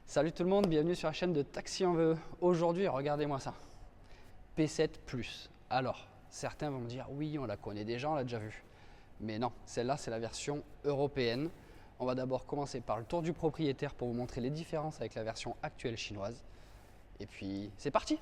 Salut tout le monde, bienvenue sur la chaîne de Taxi en VE. Aujourd'hui, regardez-moi ça, P7 Plus. Alors, certains vont me dire, oui, on la connaît déjà, on l'a déjà vue. Mais non, celle-là, c'est la version européenne. On va d'abord commencer par le tour du propriétaire pour vous montrer les différences avec la version actuelle chinoise. Et puis, c'est parti!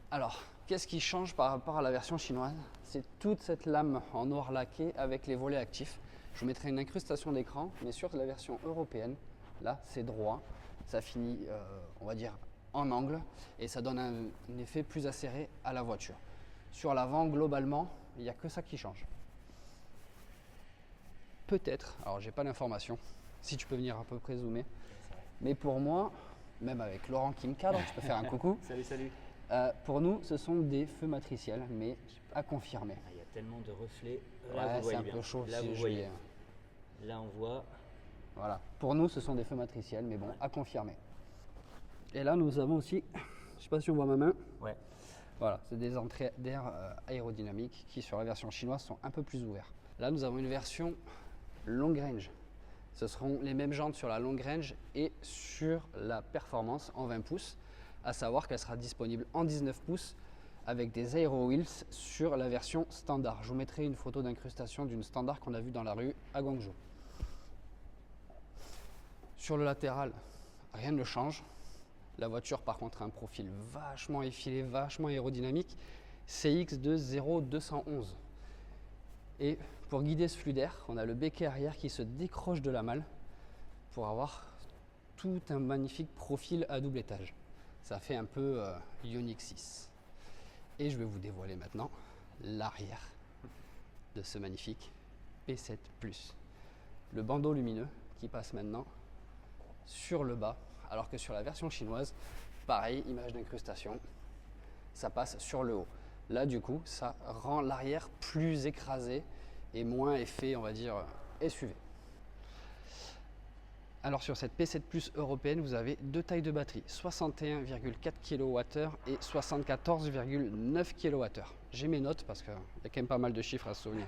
Alors, qu'est-ce qui change par rapport à la version chinoise? C'est toute cette lame en noir laqué avec les volets actifs. Je vous mettrai une incrustation d'écran, mais sur la version européenne, là, c'est droit. Ça finit, on va dire, en angle et ça donne un effet plus acéré à la voiture. Sur l'avant, globalement, il n'y a que ça qui change. Peut-être, alors j'ai pas l'information, si tu peux venir à peu près zoomer, mais pour moi, même avec Laurent qui me cadre, tu peux faire un coucou. Salut, salut. Pour nous, ce sont des feux matriciels, mais à confirmer. Il y a tellement de reflets. Là, c'est un peu chaud. Là, si vous je voyez. vais- Là, on voit. Voilà. Pour nous, ce sont des feux matriciels, mais bon, à confirmer. Et là, nous avons aussi, je ne sais pas si on voit ma main. Ouais. Voilà, c'est des entrées d'air aérodynamiques qui, sur la version chinoise, sont un peu plus ouverts. Là, nous avons une version long range. Ce seront les mêmes jantes sur la long range et sur la performance en 20 pouces. À savoir qu'elle sera disponible en 19 pouces avec des Aero Wheels sur la version standard. Je vous mettrai une photo d'incrustation d'une standard qu'on a vue dans la rue à Guangzhou. Sur le latéral, rien ne change. La voiture par contre a un profil vachement effilé, vachement aérodynamique. CX de 0,211. Et pour guider ce flux d'air, on a le béquet arrière qui se décroche de la malle pour avoir tout un magnifique profil à double étage. Ça fait un peu Ioniq 6. Et je vais vous dévoiler maintenant l'arrière de ce magnifique P7 Plus. Le bandeau lumineux qui passe maintenant sur le bas, alors que sur la version chinoise, pareil, image d'incrustation, ça passe sur le haut. Là, du coup, ça rend l'arrière plus écrasé et moins effet, on va dire, SUV. Alors sur cette P7 Plus européenne, vous avez deux tailles de batterie, 61,4 kWh et 74,9 kWh. J'ai mes notes parce qu'il y a quand même pas mal de chiffres à se souvenir.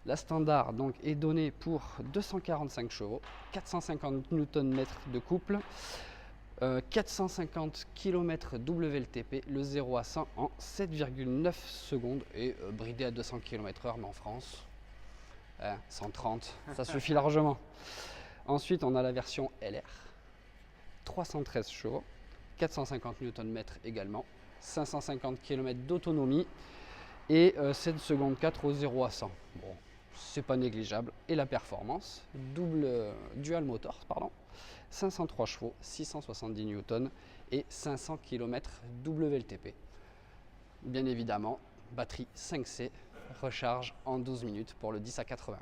La standard donc est donnée pour 245 chevaux, 450 Nm de couple, 450 km WLTP, le 0 à 100 en 7,9 secondes et bridé à 200 km/h, mais en France, 130, ça suffit largement. Ensuite, on a la version LR, 313 chevaux, 450 Nm également, 550 km d'autonomie et 7 secondes 4 au 0 à 100. Bon, c'est pas négligeable. Et la performance, dual motors, 503 chevaux, 670 Newton et 500 km WLTP. Bien évidemment, batterie 5C, recharge en 12 minutes pour le 10 à 80.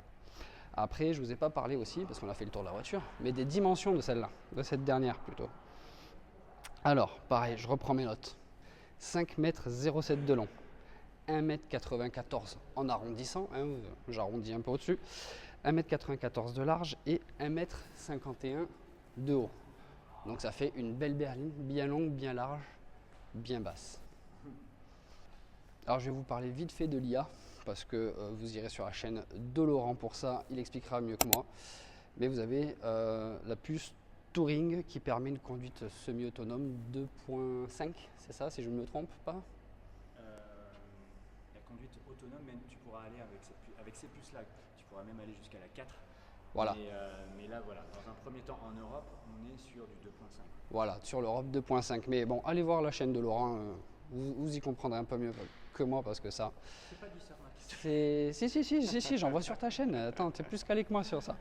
Après, je ne vous ai pas parlé aussi, parce qu'on a fait le tour de la voiture, mais des dimensions de celle-là, de cette dernière plutôt. Alors, pareil, je reprends mes notes. 5,07 m de long, 1,94 m en arrondissant, j'arrondis un peu au-dessus, 1,94 m de large et 1,51 m de haut. Donc ça fait une belle berline, bien longue, bien large, bien basse. Alors je vais vous parler vite fait de l'IA, parce que vous irez sur la chaîne de Laurent pour ça, il expliquera mieux que moi. Mais vous avez la puce Touring qui permet une conduite semi-autonome 2.5, c'est ça si je ne me trompe pas? La conduite autonome, même tu pourras aller avec ces puces-là, tu pourras même aller jusqu'à la 4. Voilà. Mais là, voilà, dans un premier temps en Europe, on est sur du 2.5. Voilà, sur l'Europe 2.5. Mais bon, allez voir la chaîne de Laurent, Vous y comprendrez un peu mieux que moi parce que ça. C'est pas du Cermak. Si, j'en vois sur ta chaîne. Attends, t'es plus calé que moi sur ça.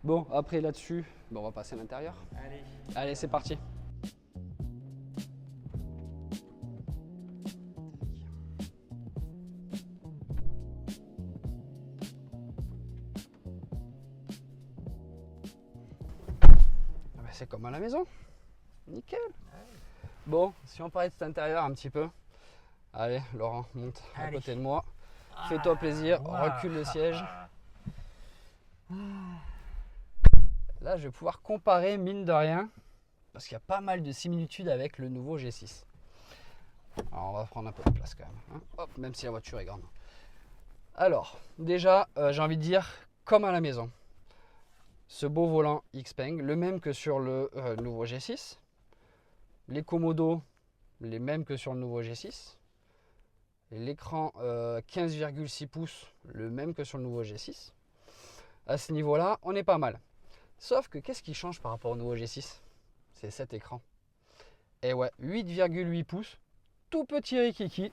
Bon, après là-dessus, on va passer à l'intérieur. Allez. Allez, c'est parti. Ah bah, c'est comme à la maison. Nickel. Bon, si on parlait de cet intérieur un petit peu. Allez, Laurent, monte à Allez. côté de moi. Fais-toi plaisir, Waouh. recule le siège. Là, je vais pouvoir comparer, mine de rien, parce qu'il y a pas mal de similitudes avec le nouveau G6. Alors, on va prendre un peu de place quand même. Hein. Hop, même si la voiture est grande. Alors, déjà, j'ai envie de dire, comme à la maison, ce beau volant Xpeng, le même que sur le nouveau G6. Les commodos, les mêmes que sur le nouveau G6. L'écran 15,6 pouces, le même que sur le nouveau G6. À ce niveau-là, on est pas mal. Sauf que qu'est-ce qui change par rapport au nouveau G6? C'est cet écran. Et ouais, 8,8 pouces, tout petit rikiki.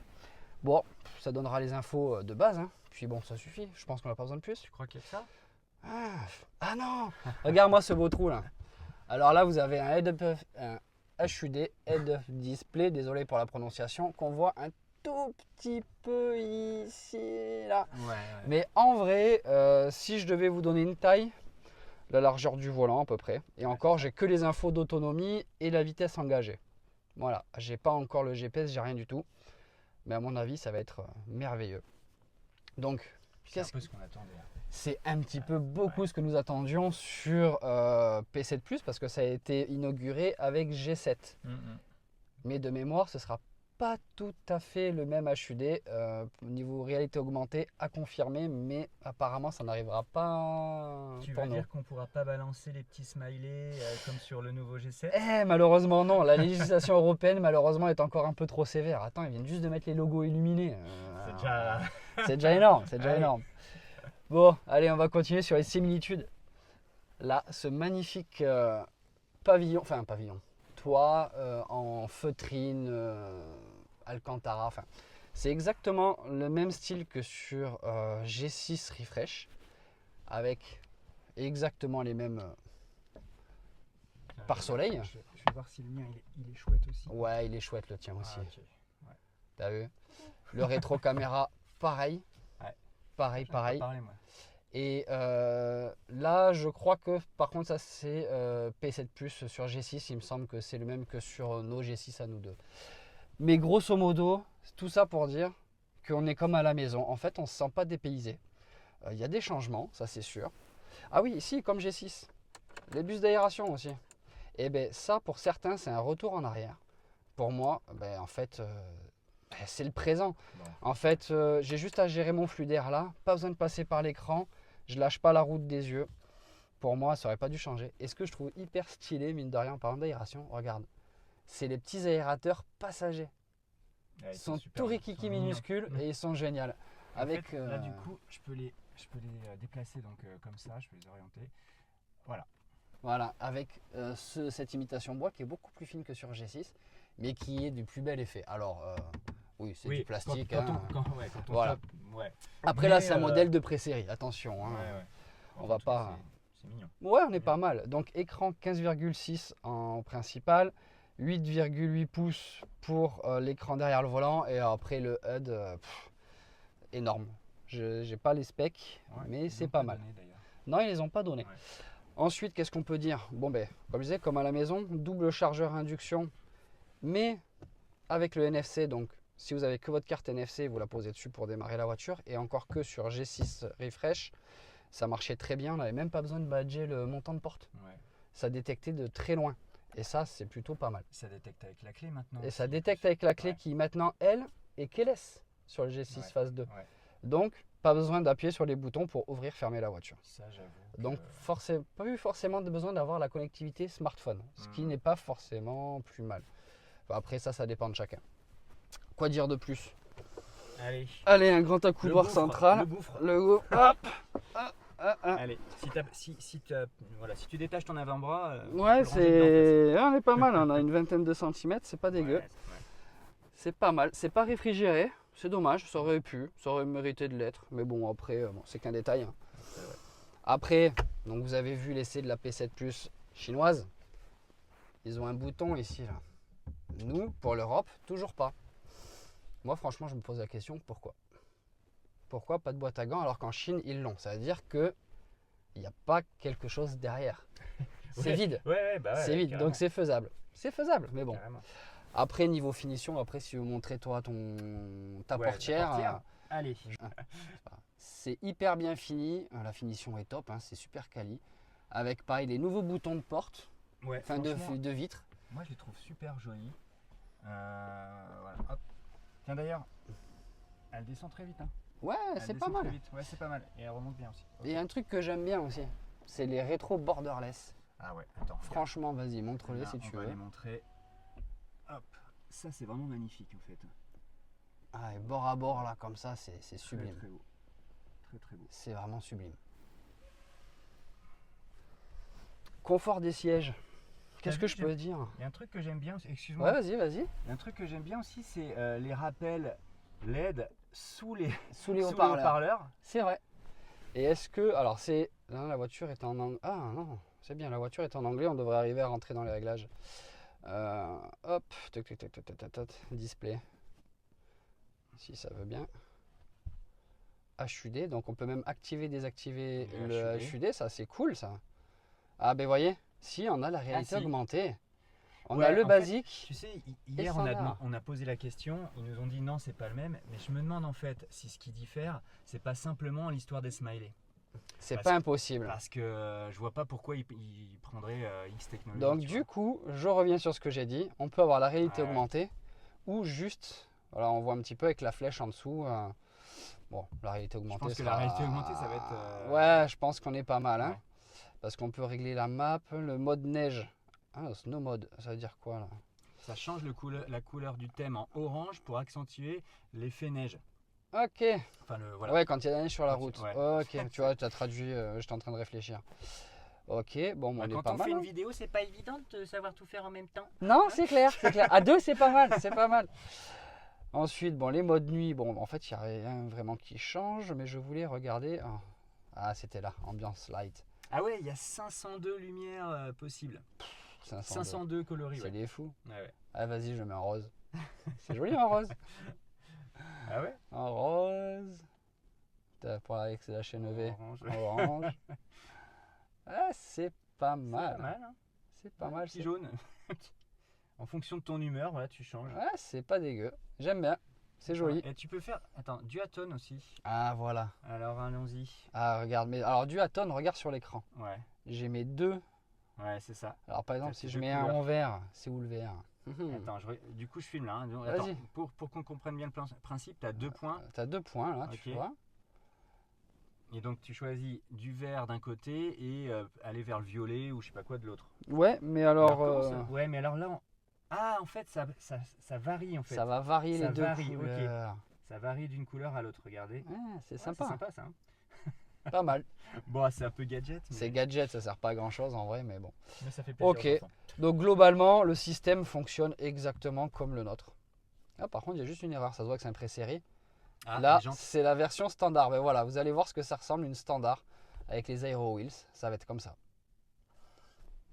Bon, ça donnera les infos de base, hein. Puis bon, ça suffit, je pense qu'on n'a pas besoin de plus. Tu crois qu'il y a que ça? Ah non, regarde-moi ce beau trou là. Alors là, vous avez un HUD, Head-Up Display, désolé pour la prononciation, qu'on voit un tout petit peu ici, là. Ouais. Mais en vrai, si je devais vous donner une taille, la largeur du volant à peu près, et encore, j'ai que les infos d'autonomie et la vitesse engagée. Voilà, j'ai pas encore le GPS, j'ai rien du tout. Mais à mon avis, ça va être merveilleux. Donc, C'est un peu ce qu'on attendait. c'est un petit peu beaucoup ce que nous attendions sur P7 Plus parce que ça a été inauguré avec G7. Mais de mémoire, ce sera pas tout à fait le même HUD au niveau réalité augmentée à confirmer, mais apparemment ça n'arrivera pas Tu pour veux nous. dire qu'on pourra pas balancer les petits smileys comme sur le nouveau G7? Malheureusement non, la législation européenne malheureusement est encore un peu trop sévère. Attends, ils viennent juste de mettre les logos illuminés. C'est déjà... C'est déjà énorme, c'est déjà Allez. énorme. Bon, allez, on va continuer sur les similitudes. Là, ce magnifique pavillon, toit en feutrine, Alcantara, c'est exactement le même style que sur G6 Refresh, avec exactement les mêmes pare-soleil. Je vais voir si le mien il est chouette aussi. Ouais, il est chouette le tien aussi. Ah, ok. Ouais. T'as vu? Le rétro caméra, pareil. Ouais. Pareil. J'en ai pas parlé, moi. Et là, je crois que par contre, ça c'est P7 Plus sur G6. Il me semble que c'est le même que sur nos G6 à nous deux. Mais grosso modo, tout ça pour dire qu'on est comme à la maison. En fait, on ne se sent pas dépaysé. Il y a des changements, ça c'est sûr. Ah oui, ici, comme G6. Les bus d'aération aussi. Et bien ça, pour certains, c'est un retour en arrière. Pour moi, en fait, c'est le présent. Bon. En fait, j'ai juste à gérer mon flux d'air là. Pas besoin de passer par l'écran. Je lâche pas la route des yeux. Pour moi, ça aurait pas dû changer. Et ce que je trouve hyper stylé, mine de rien, en parlant d'aération, regarde. C'est les petits aérateurs passagers. Ouais, Ils sont super tout beaux, rikiki ils sont minuscules mignons. et ils sont géniaux. En Avec, fait, là, du coup, je peux les déplacer donc, comme ça, je peux les orienter. Voilà, avec cette imitation bois qui est beaucoup plus fine que sur G6, mais qui est du plus bel effet. Alors, oui, c'est du plastique. Quand hein. on Voilà. chope, ouais. Après Mais, là, c'est un modèle de pré-série, attention. Hein. Ouais. On va pas- C'est mignon. Ouais, on est pas mal. Donc écran 15,6 en principal, 8,8 pouces pour l'écran derrière le volant et après le HUD, énorme. Je n'ai pas les specs, Ouais, mais ils c'est l'ont pas mal. donné, d'ailleurs. Non, ils les ont pas donnés. Ouais. Ensuite, qu'est-ce qu'on peut dire? Bon, comme je disais, comme à la maison, double chargeur induction, mais avec le NFC. Donc, si vous avez que votre carte NFC, vous la posez dessus pour démarrer la voiture. Et encore que sur G6 Refresh, ça marchait très bien. On n'avait même pas besoin de badger le montant de porte. Ouais. Ça détectait de très loin. Et ça, c'est plutôt pas mal. Ça détecte avec la clé maintenant. Et ça aussi, détecte en plus. avec la clé Ouais. qui maintenant, elle, est keyless sur le G6 Ouais. phase 2. Ouais. Donc, pas besoin d'appuyer sur les boutons pour ouvrir, fermer la voiture. Ça, j'avoue. Donc, pas eu forcément besoin d'avoir la connectivité smartphone, ce qui n'est pas forcément plus mal. Enfin, après, ça dépend de chacun. Quoi dire de plus? Allez, un grand accoudoir central. Le gouffre. Le gouffre. Hop. Allez, si tu détaches ton avant-bras, Ouais, tu peux le ranger dedans, on est pas mal. On a une vingtaine de centimètres, c'est pas dégueu. ouais. C'est pas mal. C'est pas réfrigéré. C'est dommage. Ça aurait mérité de l'être. Mais bon, après, bon, c'est qu'un détail, hein. Après, donc vous avez vu l'essai de la P7 Plus chinoise. Ils ont un bouton ici, là. Nous, pour l'Europe, toujours pas. Moi, franchement, je me pose la question, pourquoi? Pourquoi pas de boîte à gants alors qu'en Chine, ils l'ont? Ça veut dire que il n'y a pas quelque chose derrière. C'est Ouais. vide. Ouais, bah ouais, C'est vide, carrément. donc c'est faisable. C'est faisable, mais bon. Carrément. Après, niveau finition, après, si tu veux montrer toi ta Ouais, la portière, Allez. c'est hyper bien fini. La finition est top, hein, c'est super quali. Avec pareil, les nouveaux boutons de porte, Ouais, enfin de vitre. moi je les trouve super jolis. Voilà, hop. Tiens d'ailleurs, elle descend très vite. Hein. Ouais, Elle c'est pas descend très mal. vite. Ouais, c'est pas mal. Et elle remonte bien aussi. Ok. Et un truc que j'aime bien aussi, c'est les rétro borderless. Ah ouais, attends. regarde. Franchement, vas-y, montre-les Là, si tu on va veux. les montrer. Hop. Ça, c'est vraiment magnifique en fait. Ah, et bord à bord, là, comme ça, c'est Très, sublime. très beau. Très, très beau. C'est vraiment sublime. Confort des sièges. Qu'est-ce que je peux dire? Il y a un truc que j'aime bien aussi. Excuse-moi. Ouais, vas-y. Il y a un truc que j'aime bien aussi, c'est les rappels LED sous les Sous les sous les haut-parleurs. haut-parleurs. C'est vrai. Et est-ce que. Alors, c'est. Non, la voiture est en anglais. Ah non, c'est bien, la voiture est en anglais, on devrait arriver à rentrer dans les réglages. Hop, display. Si ça veut bien. HUD, donc on peut même activer, désactiver le HUD, ça c'est cool ça. Ah ben voyez, si on a la réalité si. augmentée, on Ouais, a le en basique. Tu sais, Et hier standard. on a posé la question, ils nous ont dit non, c'est pas le même, mais je me demande en fait si ce qui diffère, c'est pas simplement l'histoire des smileys. C'est parce pas que- impossible. Parce que je vois pas pourquoi ils prendraient X technologie. Donc tu du vois. coup, je reviens sur ce que j'ai dit. On peut avoir la réalité Ouais. augmentée ou juste, voilà, on voit un petit peu avec la flèche en dessous. Bon, la réalité Je augmentée pense que sera- la réalité augmentée, ça va être. Ouais, je pense qu'on est pas mal, hein, Ouais. parce qu'on peut régler la map, le mode neige. Ah, snow mode, ça veut dire quoi là? Ça change la couleur du thème en orange pour accentuer l'effet neige. Ok. Enfin, voilà. Ouais, quand il y a de la neige sur la Quand route. ouais. Ok, tu vois, tu as traduit, j'étais en train de réfléchir. Ok, bon, Bah, on est quand pas on mal, fait hein. une vidéo, c'est pas évident de savoir tout faire en même temps. Non, c'est clair, c'est clair. À deux, c'est pas mal, c'est pas mal. Ensuite, bon, les modes nuit, bon, en fait, il n'y a rien vraiment qui change, mais je voulais regarder. Ah, c'était là, ambiance light. Ah ouais, il y a 502 lumières possibles. 502 coloris, C'est ouais. des fous. Ouais. Ah, vas-y, je mets en rose. C'est joli en rose. Ah ouais. En rose. Pour avec la chaîne V. Orange. Orange. Ah, c'est pas C'est mal. pas mal, hein. C'est pas mal. Petit jaune. En fonction de ton humeur, voilà, tu changes. Ouais, c'est pas dégueu. J'aime bien. C'est joli. Et tu peux faire, attends, duatone aussi. Ah, voilà. Alors allons-y. Ah, regarde. Mais alors, duatone, regarde sur l'écran. Ouais, J'ai mes deux. ouais, c'est ça. Alors, par exemple, T'as si tes je deux mets un couleurs. en vert, c'est où le vert? Attends, du coup je filme là. Hein. Attends, Vas-y. pour qu'on comprenne bien le principe, tu as deux points. T'as 2 points là, tu Ok. vois. Et donc tu choisis du vert d'un côté et aller vers le violet ou je sais pas quoi de l'autre. Ouais, mais alors, comment ça- Ouais, mais alors là, ah en fait ça varie en fait. ça va varier Ça les deux varie, ok. couleurs. Ça varie d'une couleur à l'autre, regardez. Ah, c'est Ouais, sympa. C'est sympa ça. Hein. Pas mal. Bon, c'est un peu gadget, mais, C'est gadget, ça sert pas à grand chose en vrai, mais bon. mais ça fait plaisir Ok. aux enfants. Donc globalement, le système fonctionne exactement comme le nôtre. Ah, par contre, il y a juste une erreur, ça se voit que c'est un pré-série. Ah, Là, les jantes. c'est la version standard. Ben voilà, vous allez voir ce que ça ressemble une standard avec les Aero Wheels. Ça va être comme ça.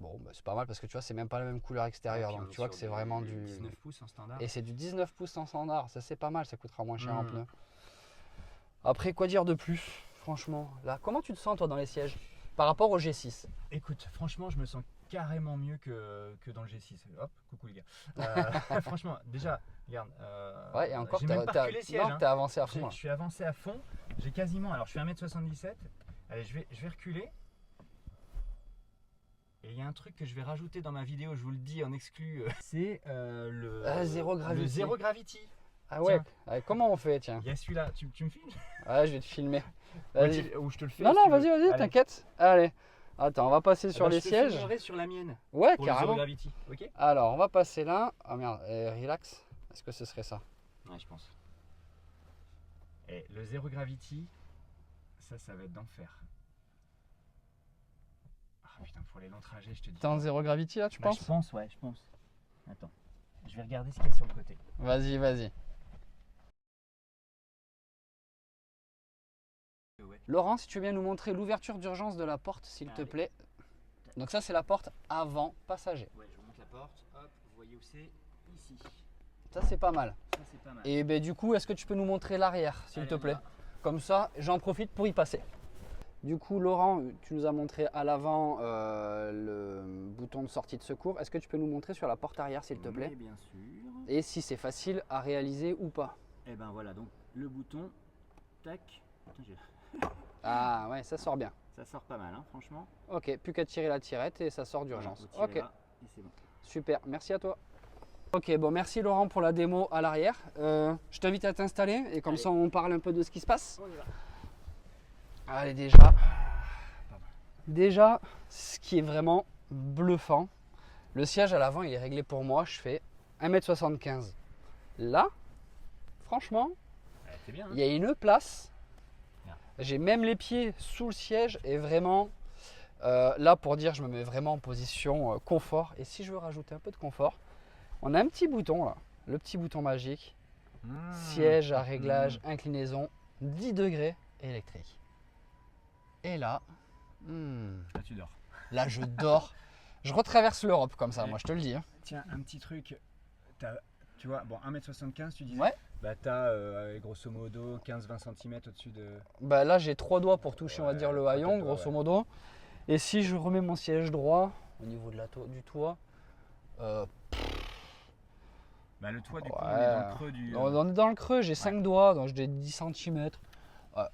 Bon, ben, c'est pas mal parce que tu vois, c'est même pas la même couleur extérieure. Et puis, on Donc est tu vois sur que c'est vraiment du. 19 pouces en standard. Et c'est du 19 pouces en standard. Ça, c'est pas mal, ça coûtera moins cher en Mm. pneus. Après, quoi dire de plus? Franchement, là, comment tu te sens toi dans les sièges par rapport au G6? Écoute, franchement, je me sens carrément mieux que dans le G6. Hop, coucou les gars. Franchement, déjà, regarde. Ouais, et encore, j'ai même pas reculé les sièges. non, Hein. t'as avancé à fond. Je suis avancé à fond. J'ai quasiment. Alors, je suis 1m77. Allez, je vais reculer. Et il y a un truc que je vais rajouter dans ma vidéo, je vous le dis en exclu, c'est le Zero Gravity. Le Zero Gravity. Ah ouais, Tiens. ouais, comment on fait, tiens? Il y a celui-là, tu me filmes? Ouais, je vais te filmer. Vas-y. Ou je te le fais. Non, si non, tu veux. vas-y, vas-y, Allez. t'inquiète. Allez. Attends, on va passer Ah sur bah, les je te sièges. filmerai sur la mienne. Ouais, Pour le Zero carrément. Gravity, ok? Alors, on va passer là. Oh merde, relax. Est-ce que ce serait ça? Ouais, je pense. Et le Zero Gravity, ça va être d'enfer. Ah putain, pour les longs trajets, je te dis. T'es en zéro gravity là, tu Bah, penses? je pense, ouais, je pense. Attends. Je vais regarder ce qu'il y a sur le côté. Vas-y, vas-y. Ouais. Laurent, si tu veux bien nous montrer l'ouverture d'urgence de la porte, s'il te Allez. plaît. Donc ça, c'est la porte avant passager. Ouais, je vous montre la porte. Hop, vous voyez où c'est? Ici. Ça, c'est pas mal. Ça, c'est pas mal. Et ben, du coup, est-ce que tu peux nous montrer l'arrière, s'il Allez, te on plaît? va. Comme ça, j'en profite pour y passer. Du coup, Laurent, tu nous as montré à l'avant le bouton de sortie de secours. Est-ce que tu peux nous montrer sur la porte arrière, s'il te plaît? Oui, bien sûr. Et si c'est facile à réaliser ou pas? Et ben voilà, donc le bouton, tac. Attends, Ah ouais, ça sort bien. ça sort pas mal, hein, franchement. Ok, plus qu'à tirer la tirette et ça sort d'urgence. Voilà, vous tirez Ok, là, et c'est bon. super, merci à toi. Ok, bon, merci Laurent pour la démo à l'arrière. Je t'invite à t'installer et comme Allez. ça on parle un peu de ce qui se passe. On y va. Allez, déjà, ce qui est vraiment bluffant, le siège à l'avant il est réglé pour moi, je fais 1m75. Là, franchement, Ouais, c'est bien. Hein. il y a une place. Bien. J'ai même les pieds sous le siège et vraiment, là pour dire, je me mets vraiment en position confort. Et si je veux rajouter un peu de confort, on a un petit bouton là, le petit bouton magique, siège à réglage, inclinaison, 10 degrés électrique. Et là, Là, tu dors. là je dors. Je retraverse l'Europe comme ça, Ouais. moi je te le dis. Hein. Tiens, un petit truc. Tu vois, bon, 1m75, tu disais. Ouais. Bah, t'as grosso modo 15-20 cm au-dessus de. Bah là j'ai 3 doigts pour toucher, on va Ouais, dire, le trois haillon, doigts, grosso ouais. modo. Et si je remets mon siège droit au niveau de du toit, Bah, le toit, du coup, ouais. on est dans le creux du. On est dans le creux, j'ai 5 doigts, donc j'ai 10 cm.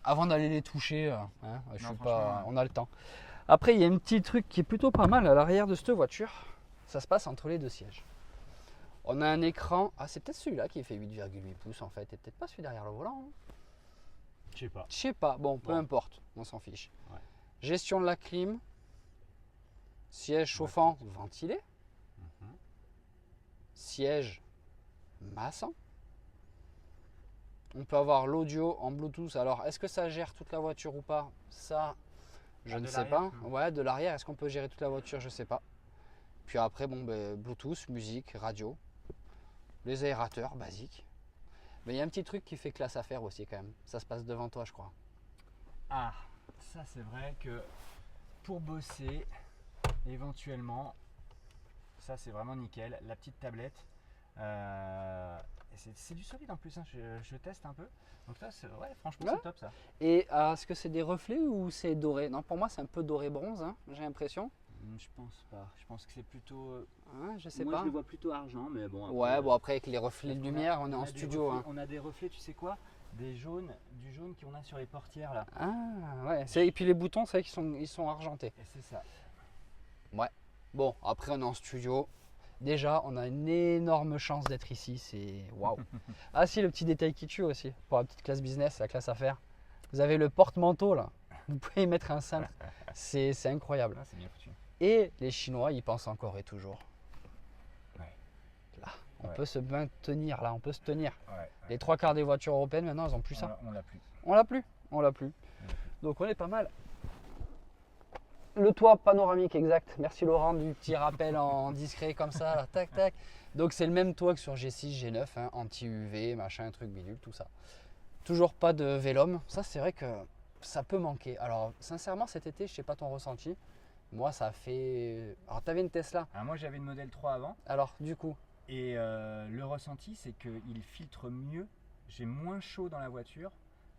Avant d'aller les toucher, hein, je Non, suis franchement, pas, ouais. on a le temps. Après, il y a un petit truc qui est plutôt pas mal à l'arrière de cette voiture. Ça se passe entre les deux sièges. On a un écran. Ah, c'est peut-être celui-là qui fait 8,8 pouces en fait, et peut-être pas celui derrière le volant. Hein. Je sais pas. Je sais pas, bon, peu Bon. importe, on s'en fiche. Ouais. Gestion de la clim, siège chauffant ventilé, siège massant. On peut avoir l'audio en Bluetooth. Alors, est-ce que ça gère toute la voiture ou pas? Ça, je Ah, ne de sais l'arrière? pas. Ouais, de l'arrière, est-ce qu'on peut gérer toute la voiture? Je sais pas. Puis après, bon, ben, Bluetooth, musique, radio, les aérateurs basiques. Mais il y a un petit truc qui fait classe à faire aussi quand même. Ça se passe devant toi, je crois. Ah, ça, c'est vrai que pour bosser, éventuellement, ça, c'est vraiment nickel. La petite tablette. C'est du solide en plus, hein. Je teste un peu. Donc ça, ouais, franchement, Ouais. c'est top ça. Et est-ce que c'est des reflets ou c'est doré? Non, pour moi, c'est un peu doré bronze, hein, j'ai l'impression. Je pense pas. Je pense que c'est plutôt. Ouais, je sais Moi, pas. je le vois plutôt argent, mais bon. Après, Ouais, bon, après, avec les reflets de parce qu'on a- lumière, on est on en a des studio. reflets- Hein. On a des reflets, tu sais quoi? Du jaune qu'on a sur les portières là. Ah, ouais. Et puis les boutons, c'est vrai qu'ils sont argentés. Et c'est ça. Bon, après, on est en studio. Déjà, on a une énorme chance d'être ici. C'est waouh. Ah, si, le petit détail qui tue aussi. Pour la petite classe business, la classe affaires. Vous avez le porte-manteau là. Vous pouvez y mettre un cintre. C'est incroyable. Ah, c'est bien foutu. Et les Chinois, ils pensent encore et toujours. Ouais. Là, on Ouais. peut se maintenir là, on peut se tenir. Ouais. Les trois quarts des voitures européennes maintenant, elles ont plus ça. On l'a plus. On l'a plus, on l'a plus. Donc on est pas mal. Le toit panoramique exact. Merci Laurent du petit rappel en discret comme ça, là, tac tac. Donc c'est le même toit que sur G6, G9, hein, anti-UV, machin, truc bidule, tout ça. Toujours pas de Vélum. Ça c'est vrai que ça peut manquer. Alors sincèrement cet été, je sais pas ton ressenti. Moi ça fait. Alors t'avais une Tesla. Alors, moi, j'avais une modèle 3 avant. Alors du coup. Et le ressenti, c'est qu'il filtre mieux. J'ai moins chaud dans la voiture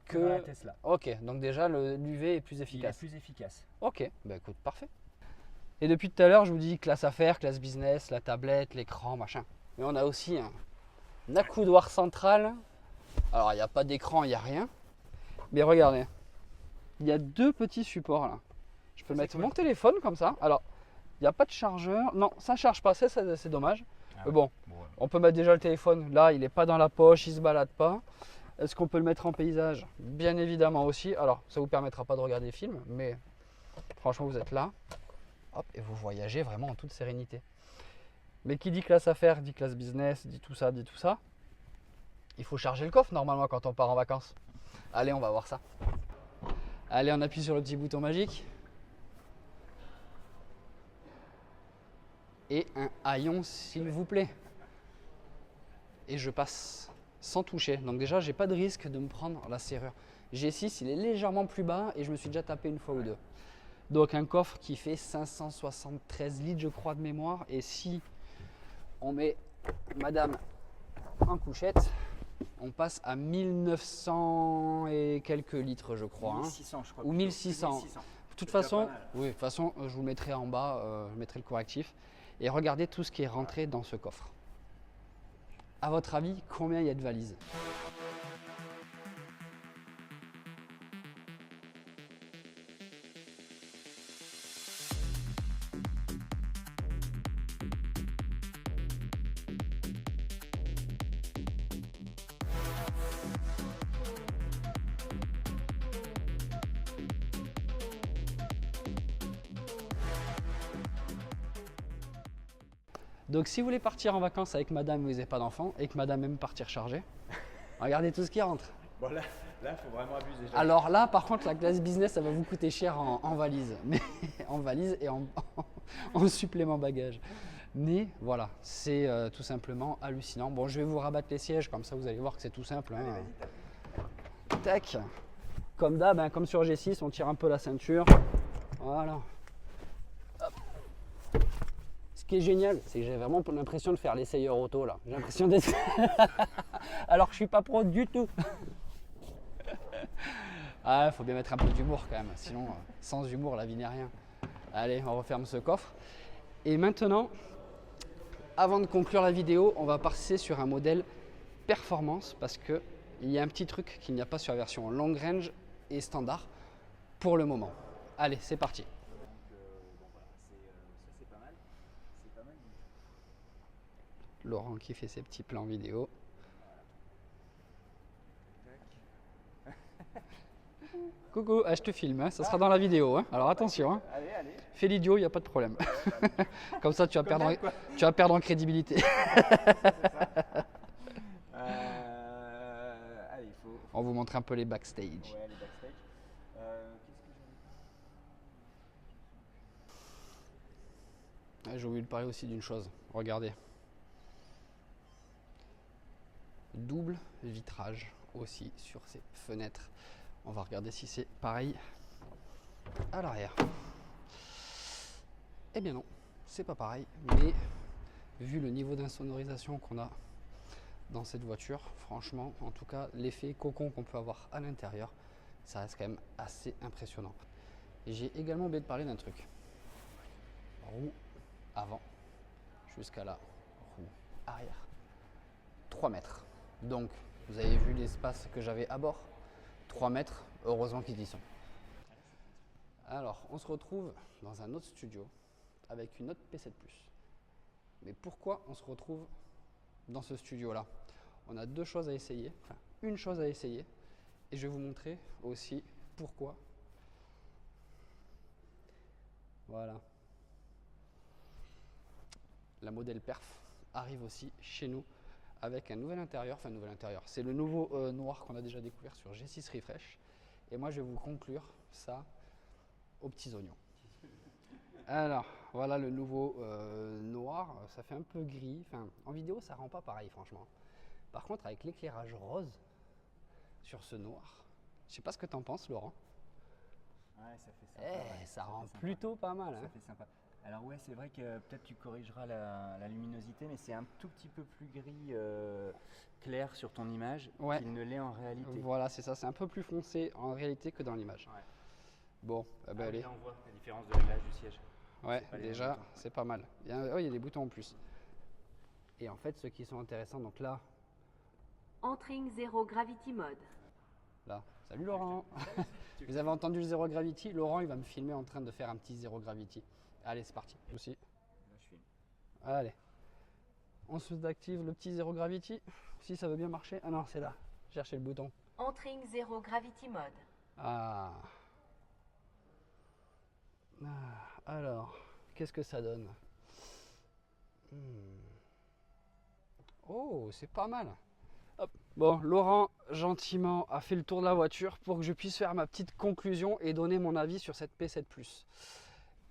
que dans la Tesla. Ok, donc déjà l'UV est plus Il est efficace. plus efficace. Ok, bah écoute, parfait. Et depuis tout à l'heure, je vous dis classe affaires, classe business, la tablette, l'écran, machin. Mais on a aussi un accoudoir central. Alors, il n'y a pas d'écran, il n'y a rien. Mais regardez, il y a deux petits supports là. Je peux C'est mettre cool. mon téléphone comme ça. Alors, il n'y a pas de chargeur. Non, ça ne charge pas, c'est dommage. Ah Mais ouais. bon, Bon, on peut mettre déjà le téléphone. Là, il n'est pas dans la poche, il ne se balade pas. Est-ce qu'on peut le mettre en paysage? Bien évidemment aussi. Alors, ça ne vous permettra pas de regarder des films, mais franchement, vous êtes là. Hop, et vous voyagez vraiment en toute sérénité. Mais qui dit classe affaires, dit classe business, dit tout ça, dit tout ça. Il faut charger le coffre normalement quand on part en vacances. Allez, on va voir ça. Allez, on appuie sur le petit bouton magique. Et un haillon, s'il vous plaît. et je passe sans toucher. Donc déjà, j'ai pas de risque de me prendre la serrure. G6, il est légèrement plus bas et je me suis déjà tapé une fois ou deux. Donc un coffre qui fait 573 litres, je crois, de mémoire. Et si on met madame en couchette, on passe à 1900 et quelques litres, je crois. 1600, je crois. Ou 1600. 1600. De toute façon, oui, de toute façon, je vous le mettrai en bas, je mettrai le correctif. Et regardez tout ce qui est rentré dans ce coffre. À votre avis, combien il y a de valises? Donc si vous voulez partir en vacances avec madame et vous n'avez pas d'enfant et que madame aime partir chargée, regardez tout ce qui rentre. Bon là, il faut vraiment abuser. Alors là, par contre, la classe business, ça va vous coûter cher en valise. Mais en valise et en supplément bagage. Mais voilà, c'est tout simplement hallucinant. Bon, je vais vous rabattre les sièges, comme ça vous allez voir que c'est tout simple. Hein. Allez, Tac. Comme d'hab, hein, comme sur G6, on tire un peu la ceinture. Voilà. Hop. Ce qui est génial, c'est que j'ai vraiment l'impression de faire l'essayeur auto là. J'ai l'impression d'être. Alors que je suis pas pro du tout. Ah, faut bien mettre un peu d'humour quand même, sinon sans humour la vie n'est rien. Allez, on referme ce coffre. Et maintenant, avant de conclure la vidéo, on va passer sur un modèle performance parce que il y a un petit truc qu'il n'y a pas sur la version long range et standard pour le moment. Allez, c'est parti. Bon voilà, ça c'est pas mal. C'est pas mal. Laurent qui fait ses petits plans vidéo. Coucou, je te filme, hein, ça sera dans la vidéo. Hein. Alors attention, hein. Allez, allez. Fais l'idiot, il n'y a pas de problème. Comme ça, tu vas perdre en crédibilité. Allez, il faut. On vous montre un peu les backstage. Ouais, les backstage. J'ai oublié de parler aussi d'une chose. Regardez. Double vitrage aussi sur ces fenêtres. On va regarder si c'est pareil à l'arrière. Eh bien non, c'est pas pareil, mais vu le niveau d'insonorisation qu'on a dans cette voiture, franchement, en tout cas, l'effet cocon qu'on peut avoir à l'intérieur, ça reste quand même assez impressionnant. Et j'ai également oublié de parler d'un truc. Roue avant jusqu'à la roue arrière. 3 mètres. Donc, vous avez vu l'espace que j'avais à bord. 3 mètres, heureusement qu'ils y sont. Alors, on se retrouve dans un autre studio avec une autre P7 Plus. Mais pourquoi on se retrouve dans ce studio-là? On a deux choses à essayer, enfin une chose à essayer, et je vais vous montrer aussi pourquoi. Voilà. La modèle Perf arrive aussi chez nous avec un nouvel intérieur, enfin un nouvel intérieur. C'est le nouveau noir qu'on a déjà découvert sur G6 Refresh. Et moi, je vais vous conclure ça aux petits oignons. Alors, voilà le nouveau noir. Ça fait un peu gris. Enfin, en vidéo, ça rend pas pareil, franchement. Par contre, avec l'éclairage rose sur ce noir, je sais pas ce que tu en penses, Laurent. Ouais, ça fait sympa. Ça rend plutôt pas mal. Ça Hein. fait sympa. Alors ouais, c'est vrai que peut-être tu corrigeras la luminosité, mais c'est un tout petit peu plus gris clair sur ton image qu'il ne l'est en réalité. Voilà, c'est ça. C'est un peu plus foncé en réalité que dans l'image. Ouais. Bon, allez. Là, on voit la différence de réglage du siège. Ouais, déjà, c'est pas mal. Il y a des boutons en plus. Et en fait, ceux qui sont intéressants, donc là, Entering Zero Gravity Mode. là. Salut Laurent. Vous avez entendu le Zero Gravity? Laurent, il va me filmer en train de faire un petit Zero Gravity. Allez, c'est parti. Aussi. Là, je filme. Allez. On se active le petit Zero Gravity. Si ça veut bien marcher. Ah non, c'est là. Cherchez le bouton. Entering Zero Gravity Mode. Ah. Alors, qu'est-ce que ça donne? Oh, c'est pas mal. Hop. Bon, Laurent, gentiment, a fait le tour de la voiture pour que je puisse faire ma petite conclusion et donner mon avis sur cette P7 Plus.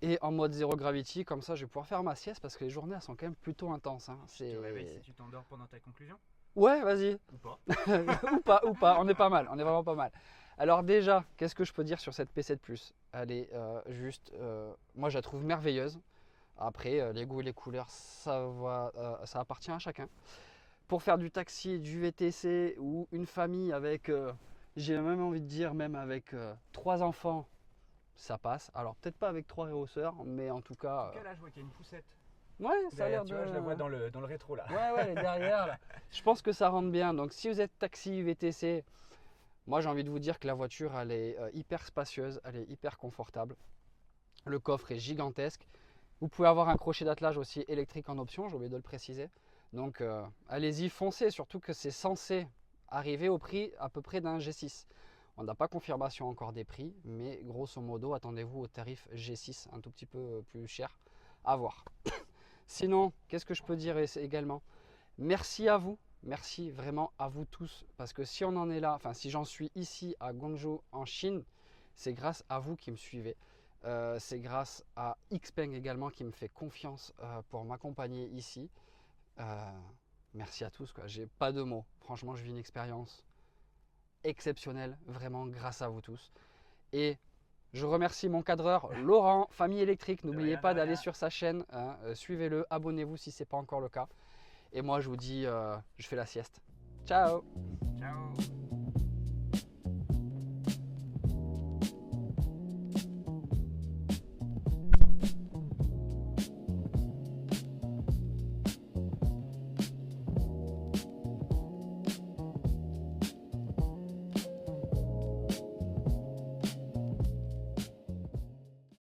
Et en mode Zero Gravity, comme ça, je vais pouvoir faire ma sieste parce que les journées elles sont quand même plutôt intenses. Hein. Tu te réveilles si tu t'endors pendant ta conclusion? Ouais, vas-y. Ou pas. Ou pas, on est pas mal, on est vraiment pas mal. Alors déjà, qu'est-ce que je peux dire sur cette P7 Plus? Elle est juste, moi je la trouve merveilleuse. Après, les goûts et les couleurs, ça appartient à chacun. Pour faire du taxi, du VTC ou une famille avec, j'ai même envie de dire, même avec 3 enfants, ça passe. Alors peut-être pas avec 3 rehausseurs, mais en tout cas... En tout cas, là, je vois qu'il y a une poussette. ouais, ça a Derrière, l'air tu de... vois, je la vois dans le rétro là. Ouais, elle est derrière là. Je pense que ça rentre bien. Donc si vous êtes taxi, VTC, moi j'ai envie de vous dire que la voiture, elle est hyper spacieuse, elle est hyper confortable. Le coffre est gigantesque. Vous pouvez avoir un crochet d'attelage aussi électrique en option, j'ai oublié de le préciser. Donc allez-y, foncez, surtout que c'est censé arriver au prix à peu près d'un G6. On n'a pas confirmation encore des prix, mais grosso modo, attendez-vous au tarif G6, un tout petit peu plus cher, à voir. Sinon, qu'est-ce que je peux dire également? Merci à vous, merci vraiment à vous tous, parce que si on en est là, enfin si j'en suis ici à Guangzhou en Chine, c'est grâce à vous qui me suivez. C'est grâce à Xpeng également qui me fait confiance pour m'accompagner ici. Merci à tous, quoi. J'ai pas de mots. Franchement, je vis une expérience exceptionnelle, vraiment grâce à vous tous. Et je remercie mon cadreur Laurent, Famille Électrique. N'oubliez rien, pas de d'aller rien. sur sa chaîne, hein, suivez-le, abonnez-vous si ce n'est pas encore le cas. Et moi, je vous dis, je fais la sieste. Ciao! Ciao.